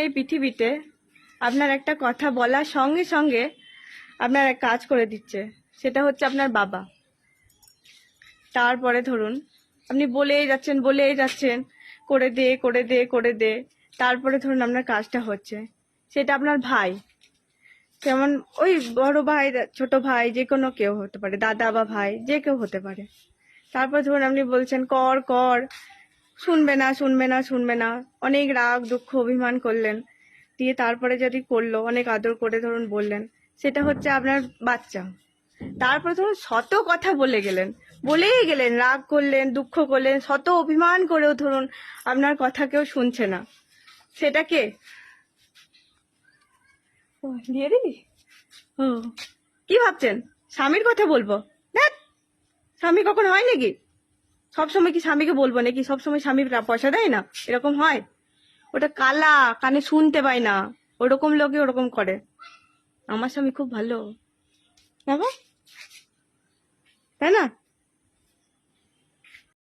এই পৃথিবীতে আপনার একটা কথা বলার সঙ্গে সঙ্গে আপনার এক কাজ করে দিচ্ছে, সেটা হচ্ছে আপনার বাবা। তারপরে ধরুন আপনি বলেই যাচ্ছেন করে দে করে দে করে দে, তারপরে ধরুন আপনার কাজটা হচ্ছে, সেটা আপনার ভাই। যেমন ওই বড় ভাই, ছোট ভাই, যে কোনো কেউ হতে পারে, দাদা বা ভাই, যে কেউ হতে পারে। তারপর ধরুন আপনি বলছেন কর কর, শুনবে না শুনবে না শুনবে না, অনেক রাগ দুঃখ অভিমান করলেন, দিয়ে তারপরে যদি করলো, অনেক আদর করে ধরুন বললেন, সেটা হচ্ছে আপনার বাচ্চা। তারপর ধরুন শত কথা বলেই গেলেন, রাগ করলেন, দুঃখ করলেন, শত অভিমান করেও ধরুন আপনার কথা কেউ শুনছে না, সেটা কে? ও, দিয়ে দিবি? ও, কি ভাবছেন স্বামীর কথা বলবো? দেখ, স্বামী কখন হয় নাকি? সবসময় কি স্বামীকে বলবো নাকি? সবসময় স্বামী পয়সা দেয় না, এরকম হয়? ওটা কালা, কানে শুনতে পায় না, ওরকম লোকে ওরকম করে। আমার স্বামী খুব ভালো, বাবা, তাই না?